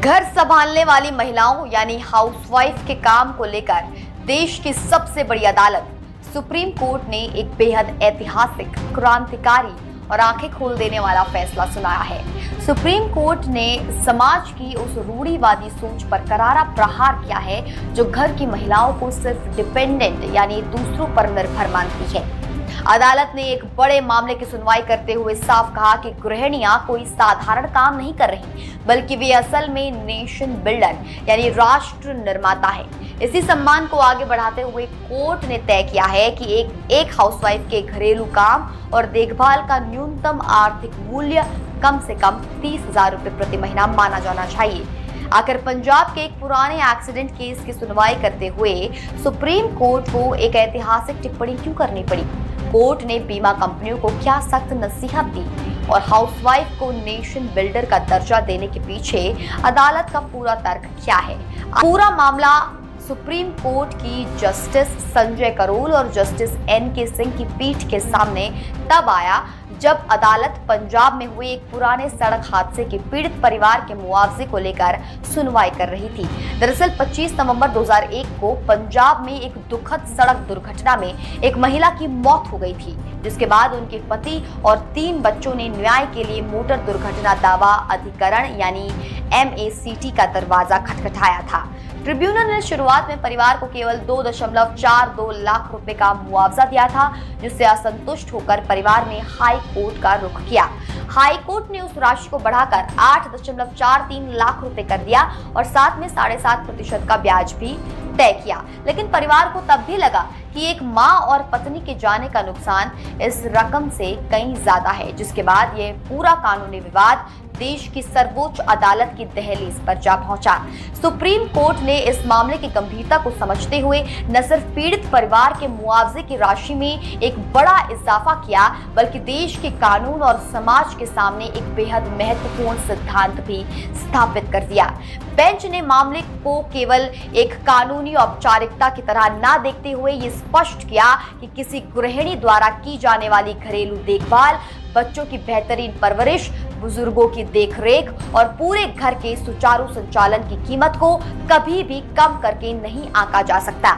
घर संभालने वाली महिलाओं यानी हाउसवाइफ के काम को लेकर देश की सबसे बड़ी अदालत सुप्रीम कोर्ट ने एक बेहद ऐतिहासिक, क्रांतिकारी और आंखें खोल देने वाला फैसला सुनाया है। सुप्रीम कोर्ट ने समाज की उस रूढ़िवादी सोच पर करारा प्रहार किया है जो घर की महिलाओं को सिर्फ डिपेंडेंट यानी दूसरों पर निर्भर मानती है। अदालत ने एक बड़े मामले की सुनवाई करते हुए साफ कहा कि गृहिणियां कोई साधारण काम नहीं कर रही, बल्कि वे असल में नेशन बिल्डर यानी राष्ट्र निर्माता है। इसी सम्मान को आगे बढ़ाते हुए कोर्ट ने तय किया है कि एक हाउसवाइफ के घरेलू काम और देखभाल का न्यूनतम आर्थिक मूल्य कम से कम 30,000 रुपए प्रति महीना माना जाना चाहिए। आखिर पंजाब के एक पुराने एक्सीडेंट केस की सुनवाई करते हुए सुप्रीम कोर्ट को एक ऐतिहासिक टिप्पणी क्यों करनी पड़ी? कोर्ट ने बीमा कंपनियों को क्या सख्त नसीहत दी और हाउसवाइफ को नेशन बिल्डर का दर्जा देने के पीछे अदालत का पूरा तर्क क्या है? पूरा मामला सुप्रीम कोर्ट की जस्टिस संजय करोल और जस्टिस NK सिंह की पीठ के सामने तब आया जब अदालत पंजाब में हुए एक पुराने सड़क हादसे के पीड़ित परिवार के मुआवजे को लेकर सुनवाई कर रही थी। दरअसल 25 नवंबर 2001 को पंजाब में एक दुखद सड़क दुर्घटना में एक महिला की मौत हो गई थी, जिसके बाद उनके पति और 3 बच्चों ने न्याय के लिए मोटर दुर्घटना दावा अधिकरण यानी MACT का दरवाजा खटखटाया था। ट्रिब्यूनल ने शुरुआत में परिवार को केवल 2.42 लाख रुपए का मुआवजा दिया था, जिससे असंतुष्ट होकर परिवार ने हाई कोर्ट का रुख किया। हाई कोर्ट ने उस राशि को बढ़ाकर 8.43 लाख रुपए कर दिया और साथ में 7.5% का ब्याज भी तय किया। लेकिन परिवार को तब भी लगा कि एक मां और पत्नी के जाने का नुकसान इस रकम से कहीं ज्यादा है, जिसके बाद ये पूरा कानूनी विवाद देश की सर्वोच्च अदालत की दहलीज पर जा पहुंचा। सुप्रीम कोर्ट ने इस मामले की गंभीरता को समझते हुए न सिर्फ पीड़ित परिवार के मुआवजे की राशि में एक बड़ा इजाफा किया, बल्कि देश के कानून और समाज के सामने एक बेहद महत्वपूर्ण सिद्धांत भी स्थापित कर दिया। बेंच ने मामले को केवल एक कानूनी औपचारिकता की तरह न देखते हुए ये स्पष्ट किया कि किसी गृहिणी द्वारा की जाने वाली घरेलू देखभाल, बच्चों की बेहतरीन परवरिश, बुजुर्गों की देखरेख और पूरे घर के सुचारू संचालन की कीमत को कभी भी कम करके नहीं आंका जा सकता।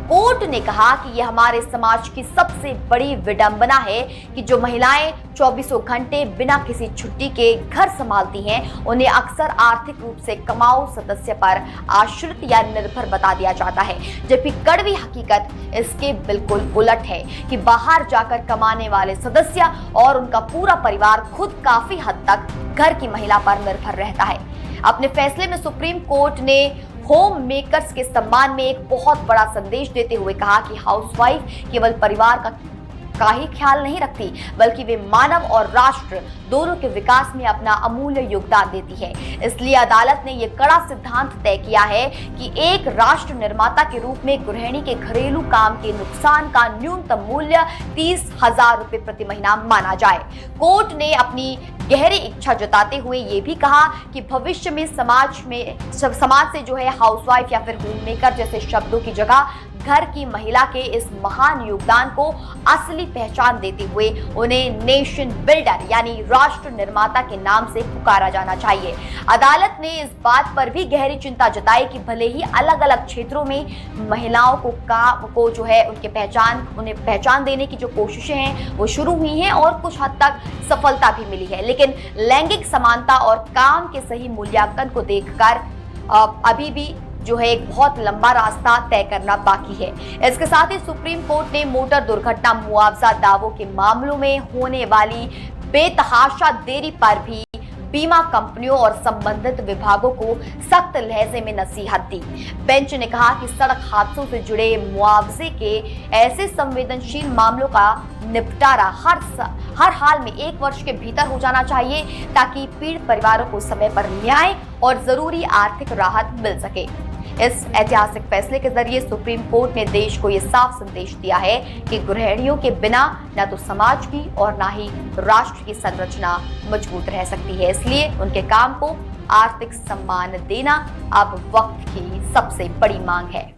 कोर्ट ने कहा कि यह हमारे समाज की सबसे बड़ी विडंबना है कि जो महिलाएं 24 घंटे बिना किसी छुट्टी के घर संभालती हैं, उन्हें अक्सर आर्थिक रूप से कमाऊ सदस्य पर आश्रित या निर्भर बता दिया जाता है, जबकि कड़वी हकीकत इसके बिल्कुल उलट है कि बाहर जाकर कमाने वाले सदस्य और उनका पूरा परिवार खुद काफी हद तक घर की महिला पर निर्भर रहता है। अपने फैसले में सुप्रीम कोर्ट ने होम मेकर्स के सम्मान में एक बहुत बड़ा संदेश देते हुए कहा कि हाउसवाइफ केवल परिवार का ही ख्याल नहीं रखती, बल्कि वे मानव और राष्ट्र दोनों के विकास में अपना अमूल्य योगदान देती है। इसलिए अदालत ने यह कड़ा सिद्धांत तय किया है कि एक राष्ट्र निर्माता के रूप में गृहिणी के घरेलू काम के नुकसान का न्यूनतम मूल्य 30,000 रुपए प्रति महीना माना जाए। कोर्ट ने अपनी गहरी इच्छा जताते हुए ये भी कहा कि भविष्य में समाज से जो है हाउसवाइफ या फिर होम मेकर जैसे शब्दों की जगह घर की महिला के इस महान योगदान को असली पहचान देते हुए उन्हें नेशन बिल्डर यानी राष्ट्र निर्माता के नाम से पुकारा जाना चाहिए। अदालत ने इस बात पर भी गहरी चिंता जताई कि भले ही अलग अलग क्षेत्रों में महिलाओं को जो है उन्हें पहचान देने की जो कोशिशें हैं वो शुरू हुई हैं और कुछ हद तक सफलता भी मिली है, लेकिन लैंगिक समानता और काम के सही मूल्यांकन को देखकर अभी भी जो है एक बहुत लंबा रास्ता तय करना बाकी है। इसके साथ ही सुप्रीम कोर्ट ने मोटर दुर्घटना मुआवजा दावों के मामलों में होने वाली बेतहाशा देरी पर भी बीमा कंपनियों और संबंधित विभागों को सख्त लहजे में नसीहत दी। बेंच ने कहा कि सड़क हादसों से जुड़े मुआवजे के ऐसे संवेदनशील मामलों का निपटारा हर हाल में 1 वर्ष के भीतर हो जाना चाहिए, ताकि पीड़ित परिवारों को समय पर न्याय और जरूरी आर्थिक राहत मिल सके। इस ऐतिहासिक फैसले के जरिए सुप्रीम कोर्ट ने देश को यह साफ संदेश दिया है कि गृहिणियों के बिना न तो समाज की और न ही राष्ट्र की संरचना मजबूत रह सकती है। इसलिए उनके काम को आर्थिक सम्मान देना अब वक्त की सबसे बड़ी मांग है।